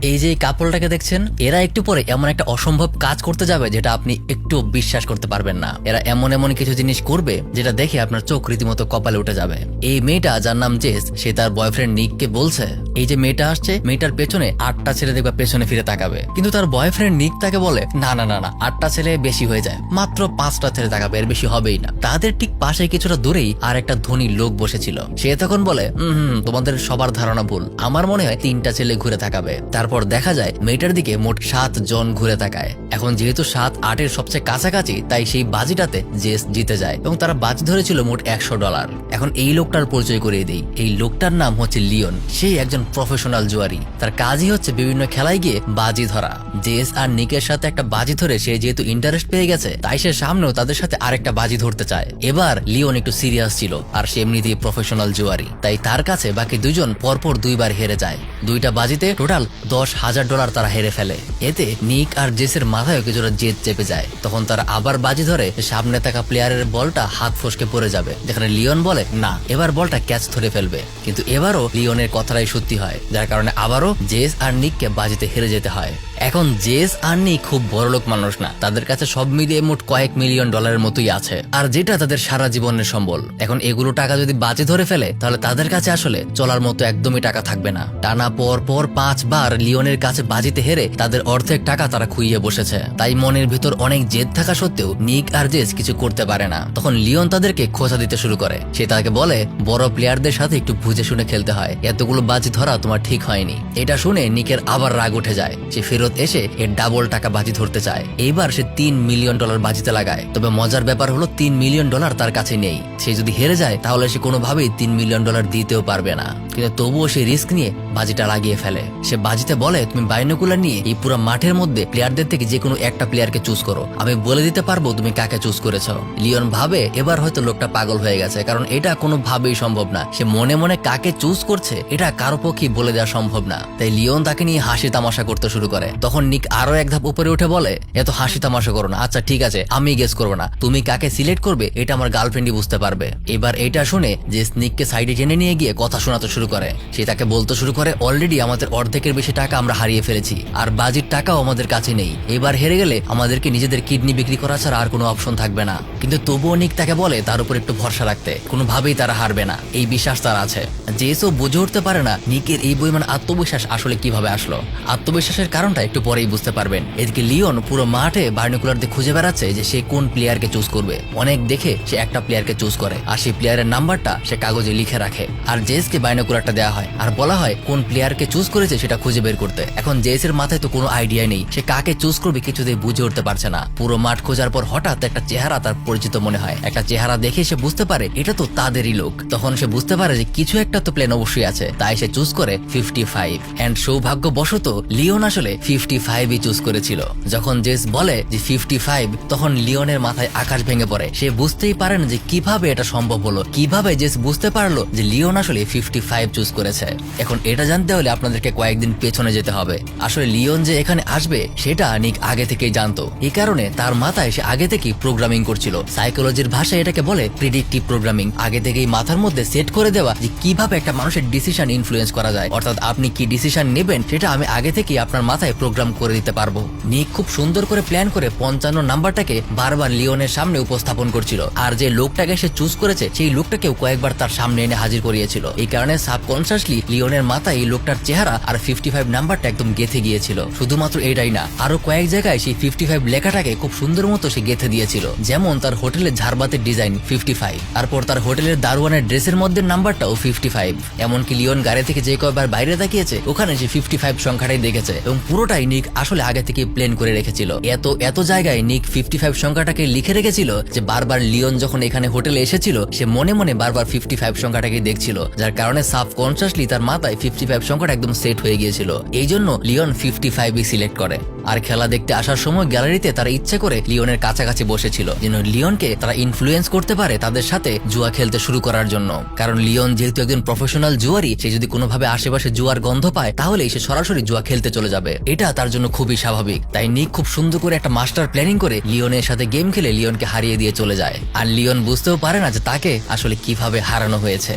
এই যে কাপলটাকে দেখছেন, এরা একটু পরে এমন একটা অসম্ভব কাজ করতে যাবে যেটা আপনি একটু বিশ্বাস করতে পারবেন না। এরা এমন এমন কিছু জিনিস করবে যেটা দেখে আপনার চোখ রীতিমতো কপালে উঠে যাবে। এই মেয়েটা যার নাম জেস, সে তার বয়ফ্রেন্ড নিককে বলছে এই যে মেয়েটা আসছে, মেয়েটার পেছনে 8টা ছেলে দেখবা পেছনে ফিরে তাকাবে। কিন্তু তার বয়ফ্রেন্ড নিক তাকে বলে না না না না, 8টা ছেলে বেশি হয়ে যায়, মাত্র 5টা ছেলে তাকাবে, এর বেশি হবেই না। তাদের ঠিক পাশে কিছুটা দূরেই আর একটা ধনী লোক বসেছিল। সে তখন বলে তোমাদের সবার ধারণা ভুল, আমার মনে হয় 3টা ছেলে ঘুরে তাকাবে। তারপর দেখা যায় মেয়েটার দিকে মোট 7 জন ঘুরে তাকায়। এখন যেহেতু 7 8-এর সবচেয়ে কাছাকাছি, তাই সেই বাজিটাতে জেস জিতে যায় এবং তারা বাজি ধরেছিল মোট $100। এখন এই লোকটার পরিচয় করিয়ে দেই। এই লোকটার নাম হচ্ছে লিওন। সে একজন প্রফেশনাল জুয়ারি। তার কাজই হচ্ছে বিভিন্ন খেলায় গিয়ে বাজি ধরা। জেস আর নিকের সাথে একটা বাজি ধরে সে যেহেতু ইন্টারেস্ট পেয়ে গেছে, তাই সে সামনেও তাদের সাথে আরেকটা বাজি ধরতে চায়। এবার লিওন একটু সিরিয়াস ছিল, আর সে এমনিতেই প্রফেশনাল জুয়ারি, তাই তার কাছে বাকি দুজন পরপর 2বার হেরে যায়। 2টা বাজিতে টোটাল $10,000 তারা হেরে ফেলে। এতে নিক আর জেসের মাথায় কিছুটা জেদ চেপে যায়। তখন তারা আবার বাজি ধরে সামনে থাকা প্লেয়ারের বলটা হাত ফসকে পড়ে যাবে, যেখানে লিওন বলে না, এবার বলটা ক্যাচ ধরে ফেলবে। কিন্তু এবারও লিওনের কথাটাই সত্যি হয়, যার কারণে আবারও জেস আর নিককে বাজিতে হেরে যেতে হয়। এখন জেস আর নিক খুব বড়লোক মানুষ না, তাদের কাছে সব মিলিয়ে মোট কয়েক মিলিয়ন ডলারের মতোই আছে, আর যেটা তাদের সারা জীবনের সম্বল। এখন এগুলো টাকা যদি বাজি ধরে ফেলে, তাহলে তাদের কাছে আসলে চলার মতো একদমই টাকা থাকবে না। টানা পর 5 বার লিওনের কাছে বাজিতে হেরে তাদের অর্ধেক টাকা তারা খুইয়ে বসেছে। তাই মনের ভিতর অনেক জেদ থাকা সত্ত্বেও নিক আর জেস কিছু করতে পারে না। তখন লিওন তাদেরকে খোঁচা দিতে শুরু করে। সে তাকে বলে বড় প্লেয়ারদের সাথে একটু বুঝে শুনে খেলতে হয়, এতগুলো বাজি ধরা তোমার ঠিক হয়নি। এটা শুনে নিকের আবার রাগ উঠে যায়। সে ফেরত এসে এর ডাবল টাকা বাজি ধরতে চায়। এইবার সে $3 মিলিয়ন বাজিতে লাগায়। তবে মজার ব্যাপার হলো $3 মিলিয়ন তার কাছে নেই। সে যদি হেরে যায় তাহলে সে কোনোভাবেই $3 মিলিয়ন দিতেও পারবে না। কিন্তু তবুও সে রিস্ক নিয়ে বাজিটা লাগিয়ে ফেলে। সে বাজিতে বলে তুমি বাইনোকুলার নিয়ে এই পুরো মাঠের মধ্যে প্লেয়ারদের থেকে যে কোনো একটা প্লেয়ারকে চুজ করো, আমি বলে দিতে পারবো তুমি কাকে চুজ করেছ। লিওন ভাবে এবার হয়তো লোকটা পাগল হয়ে গেছে, কারণ এটা কোনোভাবেই সম্ভব না। সে মনে মনে কাকে চুজ করছে এটা কারো পক্ষে বলে দেওয়া সম্ভব না। তাই লিওন তাকে নিয়ে হাসি তামাশা করতে শুরু করে। তখন নিক আরো এক ধাপ উপরে উঠে বলে এত হাসি তামাশা করো না, আচ্ছা ঠিক আছে আমি গেস করবো না, তুমি কাকে সিলেক্ট করবে এটা আমার গার্লফ্রেন্ডই বুঝতে পারবে। এবার এটা শুনে যে নিককে সাইডে টেনে নিয়ে গিয়ে কথা শোনাতে শুরু করে। সে তাকে বলতে শুরু করে অলরেডি আমাদের অর্ধেকের বেশি টাকা আমরা হারিয়ে ফেলেছি, আর বাজির টাকাও আমাদের কাছে নেই। এবার হেরে গেলে আমাদেরকে নিজেদের কিডনি বিক্রি করা ছাড়া আর কোনো অপশন থাকবে না। কিন্তু তবুও নিক তাকে বলে তার উপর একটু ভরসা রাখতে, কোনোভাবেই তারা হারবে না, এই বিশ্বাস তার আছে। জেসও বুঝে উঠতে পারে না নিকের এই বইমান আত্মবিশ্বাস আসলে কিভাবে আসলো। আত্মবিশ্বাসের কারণটা একটু পরেই বুঝতে পারবেন। এদিকে লিওন পুরো মাঠে বাইনোকুলার দিয়ে খুঁজে বেড়াচ্ছে যে সে কোন প্লেয়ারকে চুজ করবে। অনেক দেখে সে একটা প্লেয়ারকে চুজ করে, আর সেই প্লেয়ারের নাম্বারটা সে কাগজে লিখে রাখে। আর জেসকে বাইনোকুলারটা দেওয়া হয় আর বলা হয় কোন প্লেয়ারকে চুজ করেছে সেটা খুঁজে বের করতে। এখন জেসের মাথায় তো কোনো আইডিয়া নেই, সে কাকে চুজ করবে কিছুতেই বুঝে উঠতে পারছে না। পুরো মাঠ খোঁজার পর হঠাৎ একটা চেহারা তার পরিচিত মনে হয়। একটা চেহারা দেখে সে বুঝতে পারে এটা তো তাদেরই লোক। তখন সে বুঝতে পারে যে কিছু একটা তো প্ল্যান অবশ্যই আছে, তাই সে চুজ করে 55। এন্ড সৌভাগ্যবশত লিওন আসলে 55ই চুজ করেছিল। যখন জেস বলে যে 55, তখন লিওনের মাথায় আকাশ ভেঙে পড়ে। সে বুঝতেই পারে না যে কিভাবে এটা সম্ভব হলো, কিভাবে জেস বুঝতে পারলো যে লিওন আসলে 55 চুজ করেছে। এখন এটা জানতে হলে আপনাদেরকে কয়েকদিন পেছনে যেতে হবে। আসলে লিওন যে এখানে আসবে সেটা নিক আগে থেকেই জানতো। এই কারণে তার মাথায় সে আগে থেকেই প্রোগ্রামিং করছিল। সাইকোলজির ভাষায় এটাকে বলে প্রিডিক্টিভ প্রোগ্রামিং। আগে থেকেই মাথার মধ্যে সেট করে দেওয়া যে কিভাবে একটা মানুষের ডিসিশন ইনফ্লুয়েন্স করা যায়, অর্থাৎ আপনি কি ডিসিশন নেবেন সেটা আমি আগে থেকেই আপনার মাথায় প্রোগ্রাম করে দিতে পারবো। নিক খুব সুন্দর করে প্ল্যান করে 55 নাম্বারটাকে বারবার লিওনের সামনে উপস্থাপন করছিল। আর যে লোকটাকে সে চুজ করেছে সেই লোকটাকেও কয়েকবার তার সামনে এনে হাজির করিয়েছিল। এই কারণে সাবকনসিয়াসলি লিওনের মাথায় এই লোকটার চেহারা আর 55 নাম্বারটা একদম গেঁথে গিয়েছিল। শুধুমাত্র এটাই না, আরো কয়েক জায়গায় সেই 55 লেখাটাকে খুব সুন্দর মতো সে গেঁথে দিয়েছিল। যেমন তার হোটেলের ঝাড়বাতির ডিজাইন 55, তারপর তার হোটেলের দারোয়ানের ড্রেসের মধ্যে নাম্বারটাও 55। এমনকি লিওন গাড়ি থেকে যে কয়েকবার বাইরে তাকিয়েছে ওখানে সে 55 সংখ্যাটাই দেখেছে, এবং পুরোটাই নিক আসলে আগে থেকে প্ল্যান করে রেখেছিল। এত জায়গায় নিক 55 সংখ্যাটাকে লিখে রেখেছিল যে বারবার লিওন যখন এখানে হোটেলে এসেছিল সে মনে মনে বারবার 55 সংখ্যাটাকে দেখছিল, যার কারণে সাবকনসিয়াসলি তার মাথায় 55 সংখ্যাটা একদম সেট হয়ে গিয়েছিল। এই জন্য লিওন 55ই সিলেক্ট করে। আর খেলা দেখতে আসার সময় গ্যালারিতে তারা ইচ্ছে করে লিওনের কাছাকাছি বসেছিল, যেন লিওনকে তারা ইনফ্লুয়েন্স করতে পারে তাদের সাথে জুয়া খেলতে শুরু করার জন্য। কারণ লিওন যেহেতু একজন প্রফেশনাল জুয়ারি, সে যদি কোনোভাবে আশেপাশে জুয়ার গন্ধ পায় তাহলে সে সরাসরি জুয়া খেলতে চলে যাবে। এটা তার জন্য খুবই স্বাভাবিক। তাই নিক খুব সুন্দর করে একটা মাস্টার প্ল্যানিং করে লিওনের সাথে গেম খেলে লিওনকে হারিয়ে দিয়ে চলে যায়। আর লিওন বুঝতেও পারে না যে তাকে আসলে কিভাবে হারানো হয়েছে।